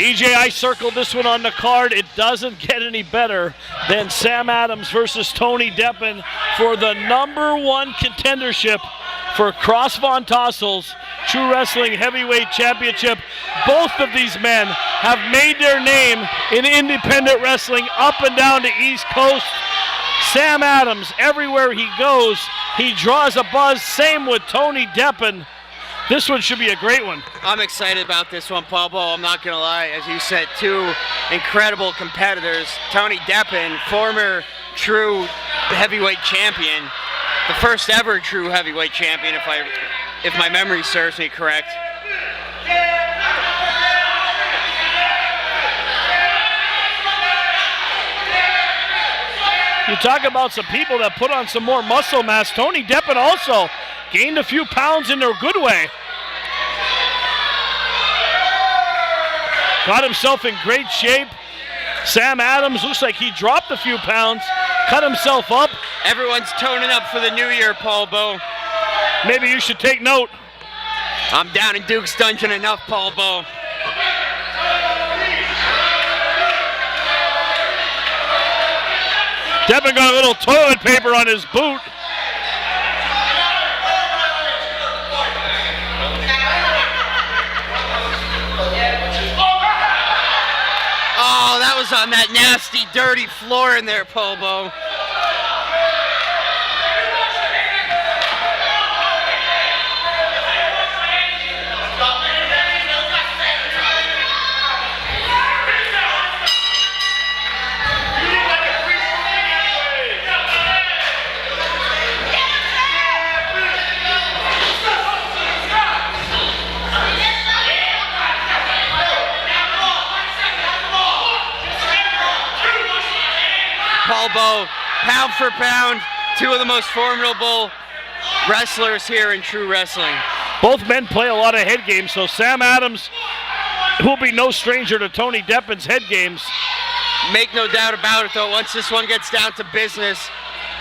EJ, I circled this one on the card. It doesn't get any better than Sam Adams versus Tony Deppen for the #1 contendership for Cross Von Tassel's True Wrestling Heavyweight Championship. Both of these men have made their name in independent wrestling up and down the East Coast. Sam Adams, everywhere he goes, he draws a buzz. Same with Tony Deppen. This one should be a great one. I'm excited about this one, Pablo. I'm not going to lie. As you said, two incredible competitors. Tony Deppen, former true heavyweight champion. The first ever true heavyweight champion, if my memory serves me correct. You talk about some people that put on some more muscle mass. Tony Deppen also gained a few pounds in a good way. Got himself in great shape. Sam Adams looks like he dropped a few pounds, cut himself up. Everyone's toning up for the new year, Paul Bo. Maybe you should take note. I'm down in Duke's Dungeon enough, Paul Bo. Deppen got a little toilet paper on his boot. Oh, that was on that nasty, dirty floor in there, Paul Bo. Paul Bo, pound for pound, two of the most formidable wrestlers here in true wrestling. Both men play a lot of head games, so Sam Adams will be no stranger to Tony Deppen's head games. Make no doubt about it, though, once this one gets down to business,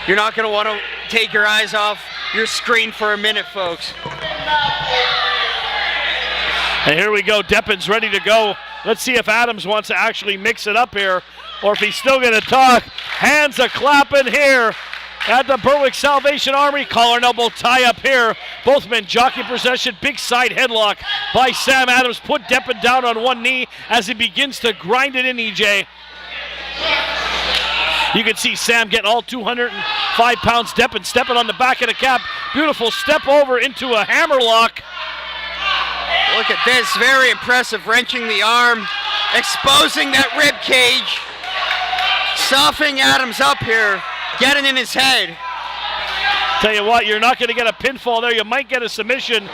you're not going to want to take your eyes off your screen for a minute, folks. And here we go, Deppen's ready to go. Let's see if Adams wants to actually mix it up here, or if he's still going to talk. Hands a clapping here at the Berwick Salvation Army. Collar and elbow tie up here. Both men jockey possession. Big side headlock by Sam Adams. Put Deppen down on one knee as he begins to grind it in, EJ. You can see Sam getting all 205 pounds. Deppen stepping on the back of the cap. Beautiful step over into a hammerlock. Look at this, very impressive, wrenching the arm, exposing that rib cage, softening Adams up here, getting in his head. Tell you what, you're not going to get a pinfall there. You might get a submission,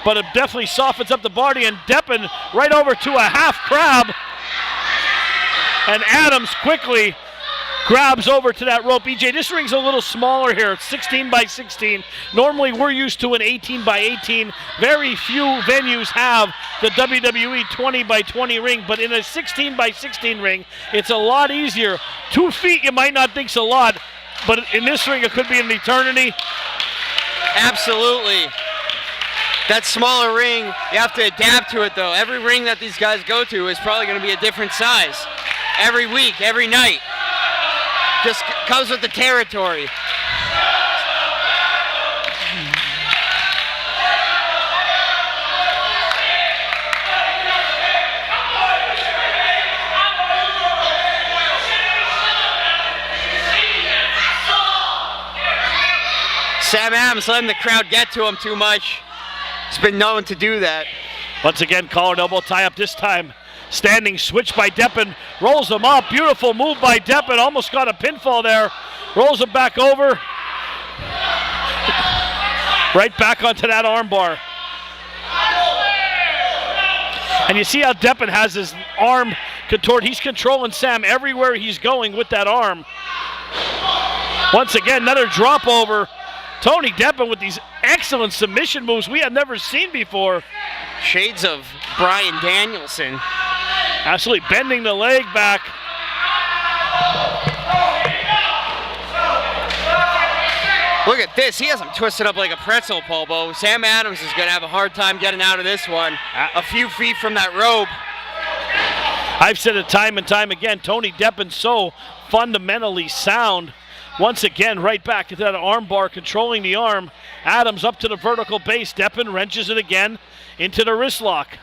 but it definitely softens up the body, and Deppen right over to a half crab. And Adams quickly grabs over to that rope. EJ, this ring's a little smaller here. It's 16 by 16. Normally we're used to an 18 by 18. Very few venues have the WWE 20 by 20 ring, but in a 16 by 16 ring, it's a lot easier. 2 feet you might not think's a lot, but in this ring it could be an eternity. Absolutely. That smaller ring, you have to adapt to it though. Every ring that these guys go to is probably going to be a different size. Every week, every night. Just comes with the territory. Sam Adams letting the crowd get to him too much. He's been known to do that. Once again, collar and elbow tie up, this time standing switch by Deppen, rolls him up. Beautiful move by Deppen, almost got a pinfall there. Rolls him back over. Right back onto that armbar. And you see how Deppen has his arm contoured. He's controlling Sam everywhere he's going with that arm. Once again, another drop over. Tony Deppen with these excellent submission moves we have never seen before. Shades of Bryan Danielson. Absolutely bending the leg back. Look at this. He has him twisted up like a pretzel, Pulbo. Sam Adams is going to have a hard time getting out of this one. A few feet from that rope. I've said it time and time again, Tony Deppen so fundamentally sound. Once again, right back at that arm bar, controlling the arm. Adams up to the vertical base. Deppen wrenches it again into the wrist lock.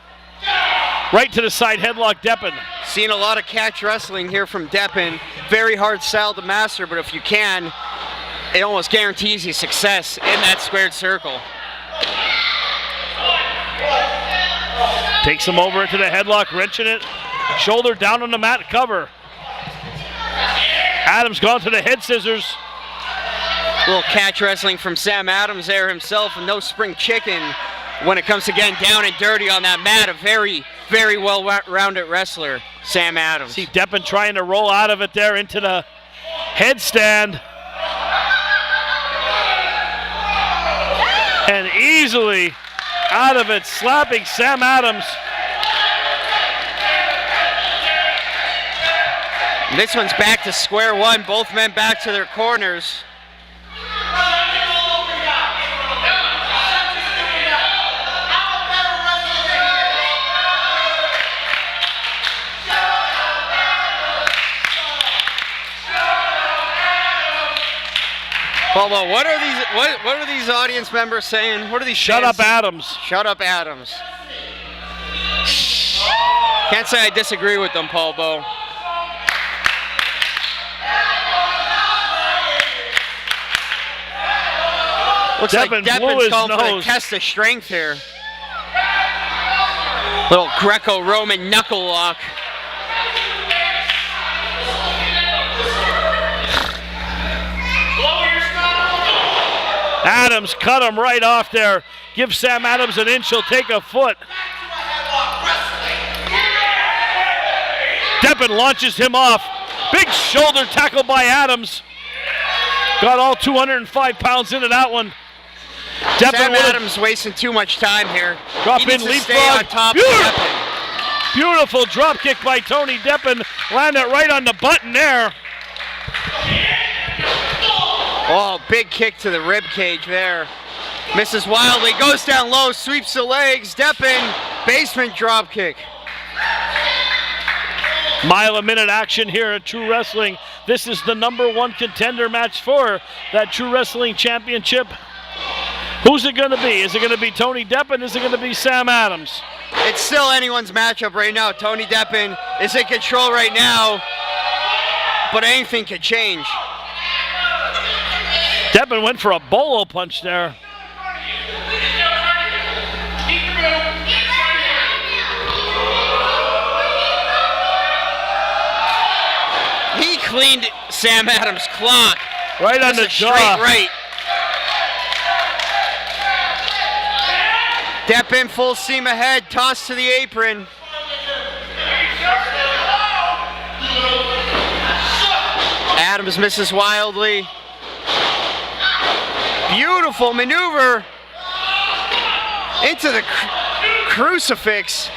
Right to the side headlock, Deppen. Seeing a lot of catch wrestling here from Deppen. Very hard style to master, but if you can, it almost guarantees you success in that squared circle. Takes him over into the headlock, wrenching it. Shoulder down on the mat, cover. Adams gone to the head scissors. A little catch wrestling from Sam Adams there himself, and no spring chicken when it comes to getting down and dirty on that mat. A very, very well-rounded wrestler, Sam Adams. See Deppen trying to roll out of it there into the headstand. And easily out of it, slapping Sam Adams. This one's back to square one. Both men back to their corners. Bobo, what are these audience members saying? What are these? Shut up, Adams. Shut up, Adams. Can't say I disagree with them, Paul Bo. Looks Deppen like blew Deppen's his going for a nose. test of strength here. Little Greco-Roman knuckle lock. Adams cut him right off there. Give Sam Adams an inch, he'll take a foot. Deppen launches him off. Big shoulder tackle by Adams. Got all 205 pounds into that one. Deppen Sam Adams wasting too much time here. Drop He in needs to stay leapfrog. on top of Deppen. Beautiful drop kick by Tony Deppen. Landed right on the button there. Oh, big kick to the rib cage there. Misses wildly, goes down low, sweeps the legs. Deppen, basement drop kick. Mile a minute action here at True Wrestling. This is the #1 contender match for that True Wrestling Championship. Who's it going to be? Is it going to be Tony Deppen? Is it going to be Sam Adams? It's still anyone's matchup right now. Tony Deppen is in control right now, but anything could change. Deppen went for a bolo punch there. He cleaned Sam Adams' clock. Right on the Just a jaw. straight right. Deppen full steam ahead, toss to the apron. Adams misses wildly. Beautiful maneuver into the crucifix.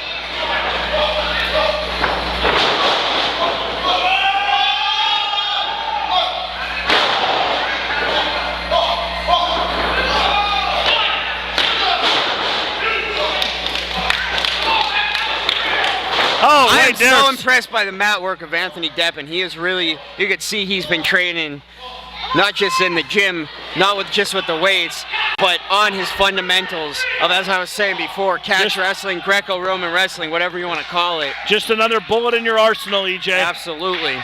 Oh, I am right there. so impressed by the mat work of Anthony Deppen. He is really, you could see he's been training not just in the gym, not just with the weights, but on his fundamentals of, as I was saying before, catch wrestling, Greco-Roman wrestling, whatever you want to call it. Just another bullet in your arsenal, EJ. Absolutely.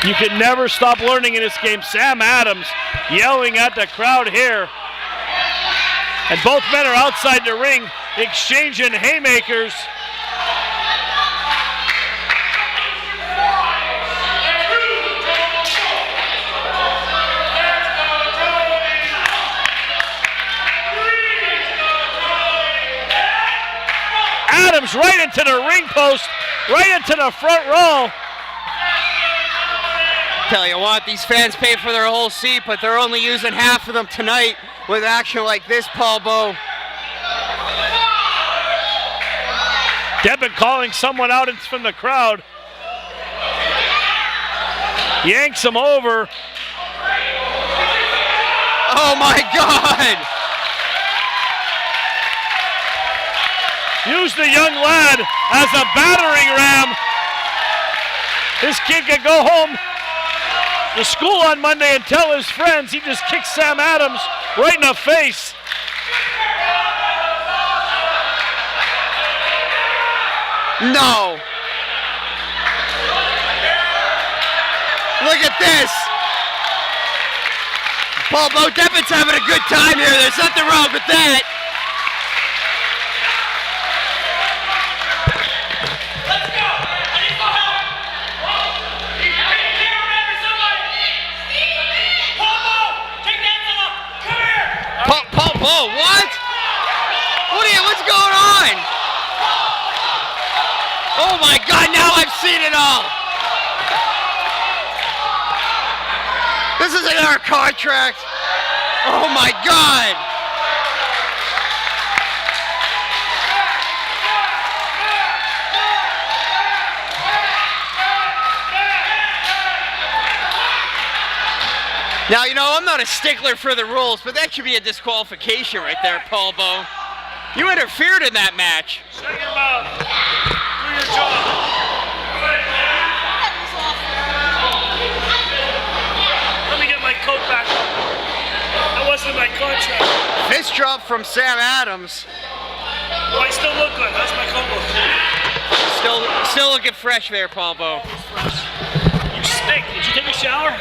You can never stop learning in this game. Sam Adams yelling at the crowd here. And both men are outside the ring exchanging haymakers. Adams right into the ring post, right into the front row. Tell you what, these fans pay for their whole seat, but they're only using half of them tonight with action like this, Paul Bo. Deppen calling someone out from the crowd. Yanks him over. Oh my God! Used the young lad as a battering ram. This kid can go home to school on Monday and tell his friends he just kicked Sam Adams right in the face. No. Look at this. Bo Deppen's having a good time here. There's nothing wrong with that. Paul, what? What's going on? Oh my God, now I've seen it all. This isn't our contract. Oh my God. Now, I'm not a stickler for the rules, but that should be a disqualification right there, Paul Bo. You interfered in that match. Shut your mouth. Do your job. Let me get my coat back. That wasn't my contract. Fist drop from Sam Adams. Do I still look good? How's my coat look? Still looking fresh there, Paul Bo. You stink. Did you take a shower?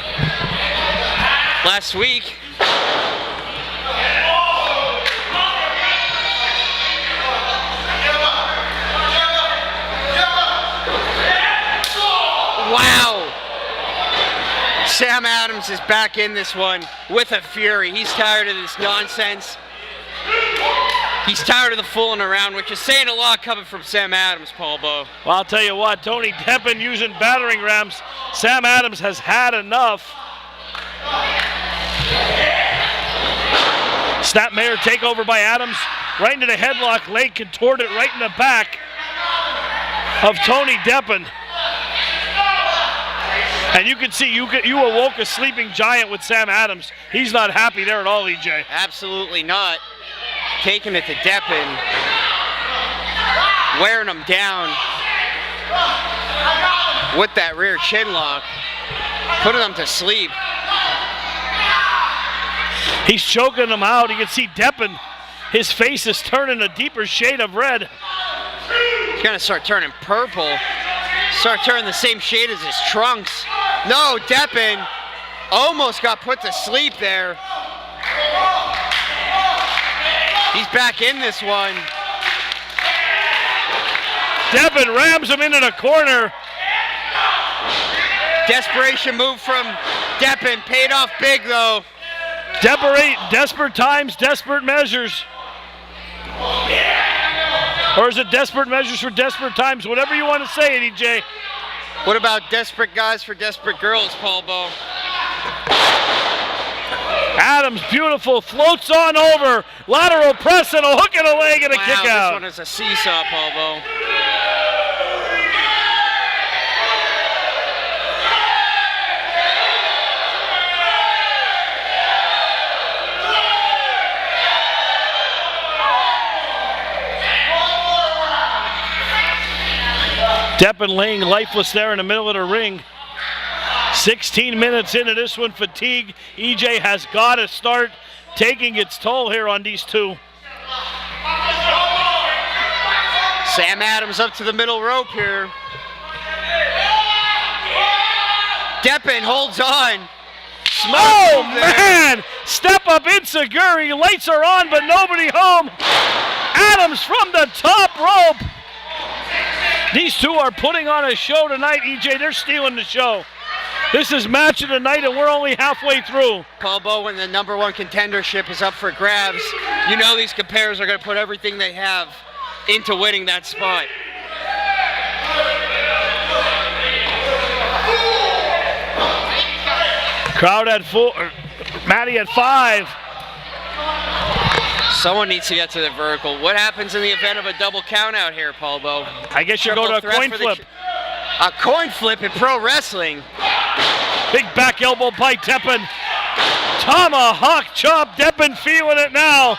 Last week. Wow. Sam Adams is back in this one with a fury. He's tired of this nonsense. He's tired of the fooling around, which is saying a lot coming from Sam Adams, Paul Bo. Well, I'll tell you what, Tony Deppen using battering rams. Sam Adams has had enough. Snapmare takeover by Adams, right into the headlock, leg contorted right in the back of Tony Deppen. And you can see you awoke a sleeping giant with Sam Adams. He's not happy there at all, EJ. Absolutely not. Taking it to Deppen, wearing him down with that rear chin lock, putting him to sleep. He's choking him out. You can see Deppen, his face is turning a deeper shade of red. He's gonna start turning purple. Start turning the same shade as his trunks. No, Deppen almost got put to sleep there. He's back in this one. Deppen rams him into the corner. Desperation move from Deppen, paid off big though. Desperate times, desperate measures. Or is it desperate measures for desperate times? Whatever you want to say it, EJ. What about desperate guys for desperate girls, Paul Bo? Adams, beautiful, floats on over. Lateral press and a hook and a leg and a kick out. This one is a seesaw, Paul Bo. Deppen laying lifeless there in the middle of the ring. 16 minutes into this one, fatigue. EJ has got to start taking its toll here on these two. Sam Adams up to the middle rope here. Deppen holds on. Oh, man! Step up Inseguri. Lights are on, but nobody home. Adams from the top rope. These two are putting on a show tonight, EJ. They're stealing the show. This is match of the night, and we're only halfway through. Paul Bo, when the number one contendership is up for grabs, you know these competitors are going to put everything they have into winning that spot. Crowd at 4, Matty at 5. Someone needs to get to the vertical. What happens in the event of a double count out here, Paul Bo? I guess you go to a coin flip. A coin flip in pro wrestling. Big back elbow by Deppen. Tomahawk chop. Deppen feeling it now.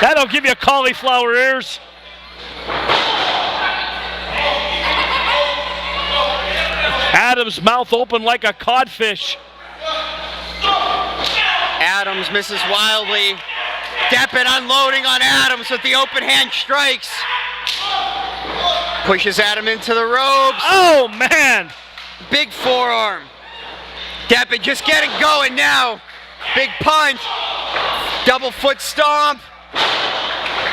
That'll give you cauliflower ears. Adams' mouth open like a codfish. Adams misses wildly. Deppen unloading on Adams with the open hand strikes. Pushes Adam into the ropes. Oh, man. Big forearm. Deppen just getting going now. Big punch. Double foot stomp.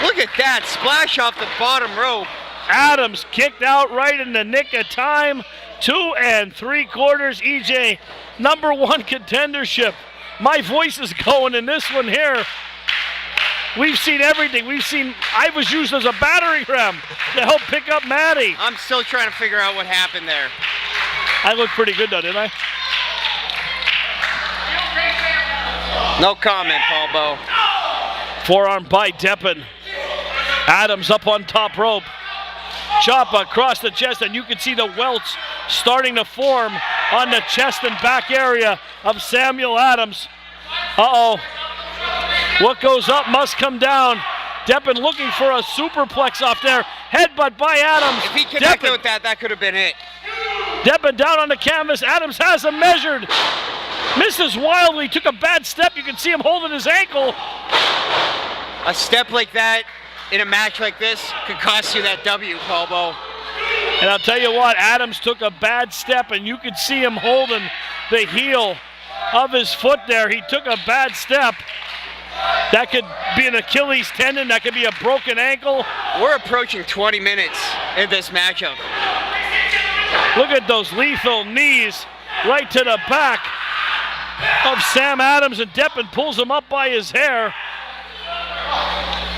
Look at that. Splash off the bottom rope. Adams kicked out right in the nick of time. 2 3/4, EJ. Number 1 contendership. My voice is going in this one here. We've seen everything. I was used as a battering ram to help pick up Maddie. I'm still trying to figure out what happened there. I looked pretty good though, didn't I? No comment, Paul Bowe. Forearm by Deppen. Adams up on top rope. Chop across the chest, and you can see the welts starting to form on the chest and back area of Samuel Adams. Uh-oh. What goes up must come down. Deppen looking for a superplex off there. Headbutt by Adams. If he connected with that, that could have been it. Deppen down on the canvas. Adams has him measured. Misses wildly. Took a bad step. You can see him holding his ankle. A step like that in a match like this could cost you that W, Paul Bowe. And I'll tell you what, Adams took a bad step, and you could see him holding the heel of his foot there. He took a bad step. That could be an Achilles tendon. That could be a broken ankle. We're approaching 20 minutes in this matchup. Look at those lethal knees right to the back of Sam Adams, and Deppen pulls him up by his hair.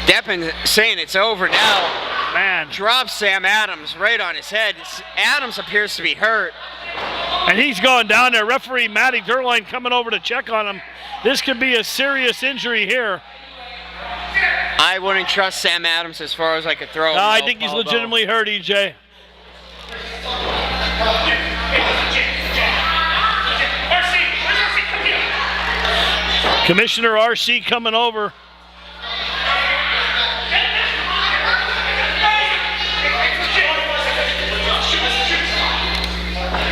Deppen saying it's over now. Man. Drops Sam Adams right on his head. Adams appears to be hurt. And he's going down there. Referee Matty Durline coming over to check on him. This could be a serious injury here. I wouldn't trust Sam Adams as far as I could throw him. No, I think he's legitimately hurt, EJ. Commissioner RC coming over.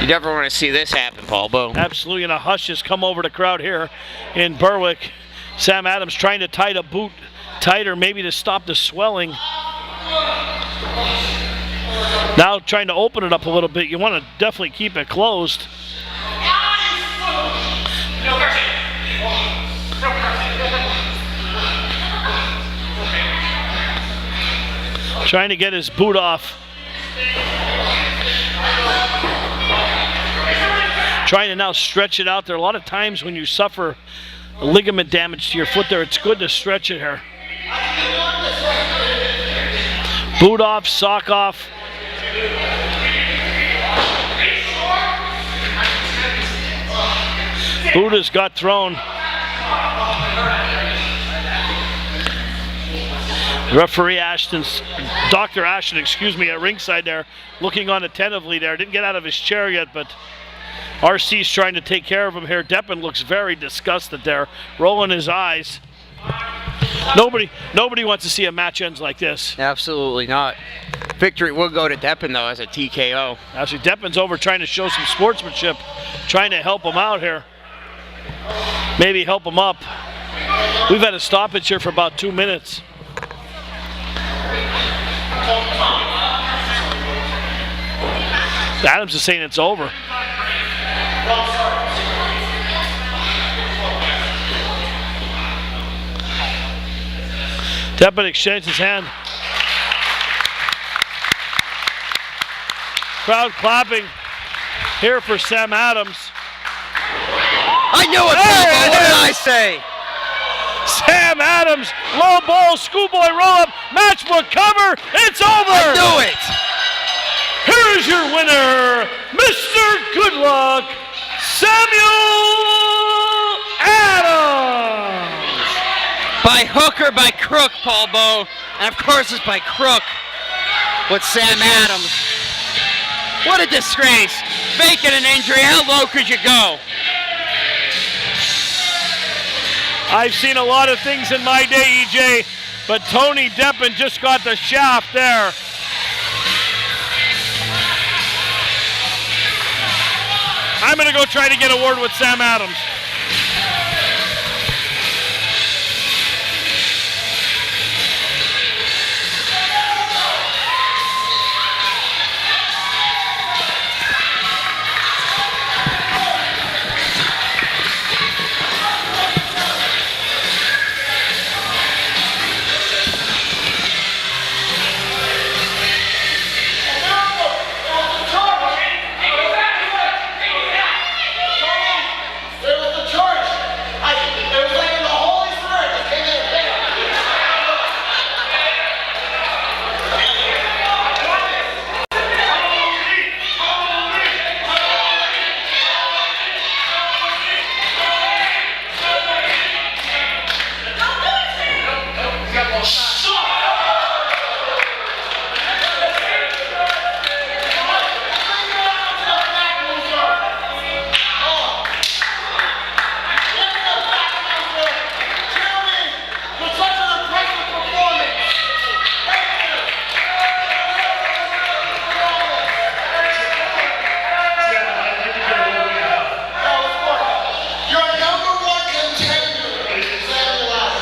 You never want to see this happen, Paul Bowe. Absolutely, and a hush has come over the crowd here in Berwick. Sam Adams trying to tie the boot tighter, maybe to stop the swelling. Now trying to open it up a little bit. You want to definitely keep it closed. Trying to get his boot off. Trying to now stretch it out there. A lot of times when you suffer ligament damage to your foot there, it's good to stretch it here. Boot off, sock off. Boot has got thrown. Referee Dr. Ashton, at ringside there, looking on attentively there. Didn't get out of his chair yet, but RC's trying to take care of him here. Deppen looks very disgusted there, rolling his eyes. Nobody wants to see a match ends like this. Absolutely not. Victory will go to Deppen, though, as a TKO. Actually, Deppen's over trying to show some sportsmanship, trying to help him out here. Maybe help him up. We've had a stoppage here for about 2 minutes. Adams is saying it's over. Deppen exchanged his hand. Crowd clapping here for Sam Adams. I knew it, Bobo. What did I say? Sam Adams, low ball, schoolboy roll up, matchbook cover. It's over. I knew it. Here's your winner, Mr. Goodluck, Samuel Adams. By hook or by crook, Paul Bowe. And of course it's by crook with Sam Adams. What a disgrace. Faking an injury, how low could you go? I've seen a lot of things in my day, EJ, but Tony Deppen just got the shaft there. I'm going to go try to get a word with Sam Adams.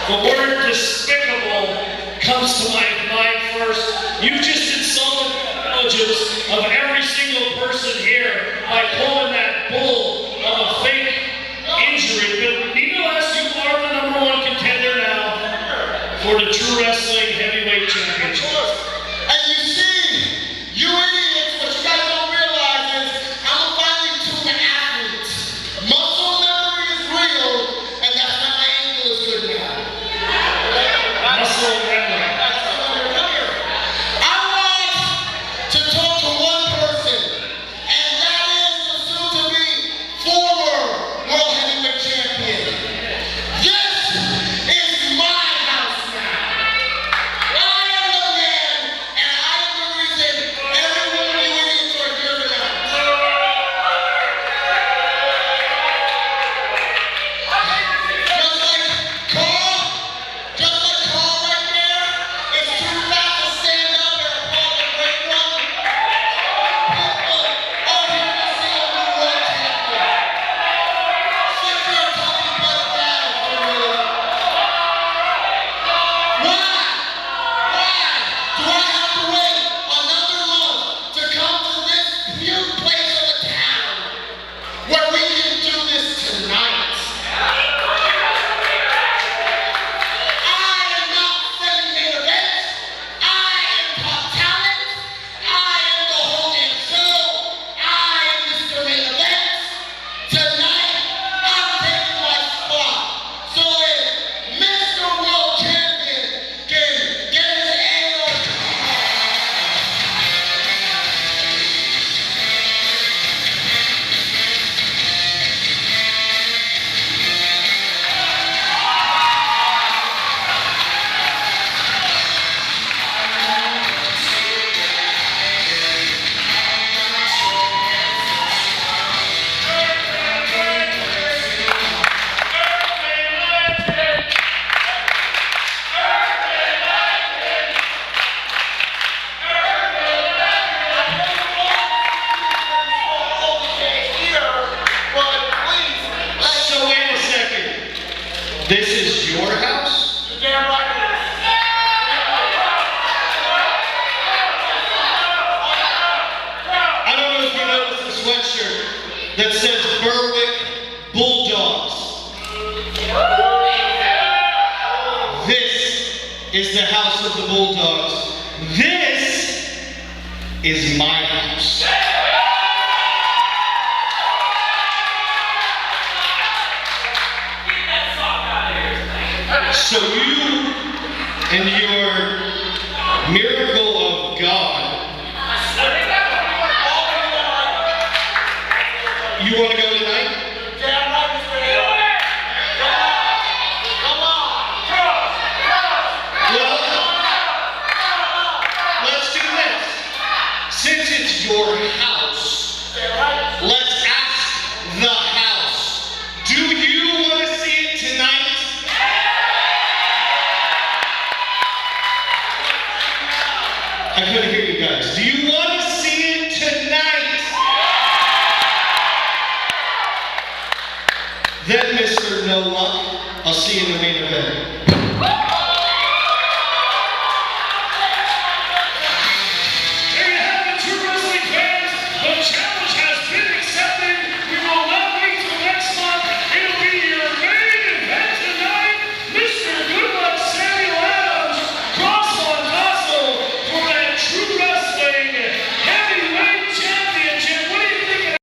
The word despicable comes to my mind first. You just insulted the intelligence of every single person here by pulling that bull of a fake injury. But nevertheless, you are the #1 contender now for the True Wrestling Heavyweight Championship. And you see, you idiots, what you guys don't realize is I'm finally to the athletes. Muscle memory is real, and that's why my ankle is good now. Muscle memory. I want to talk to one person, and that is the soon-to-be former World Heavyweight Champion. This is my house now. I am the man, and I am the reason every one of you idiots are here tonight. Just like Carl right there is too fat to stand up and applaud the great one. People are here to see a new world champion. Sit your talking butt down for a minute. Why do I have to wait another month to come to this new place of a town where we can do this tonight? I am not friendly main event. I am top talent. I am the whole damn show. I am Mr. Main Event. Tonight, I'm taking my spot. So if Mr. World Champion can get his air. So wait a second. This is your house? I don't know if you noticed the sweatshirt that says Berwick Bulldogs. This is the house of the Bulldogs. This is my house. So you and your miracle of God, you want to go tonight? Well, let's do this. Since it's your house, let's ask the house. Do you want to see it tonight? I couldn't hear you guys. Do you want to see it tonight? I'll see you in the main event.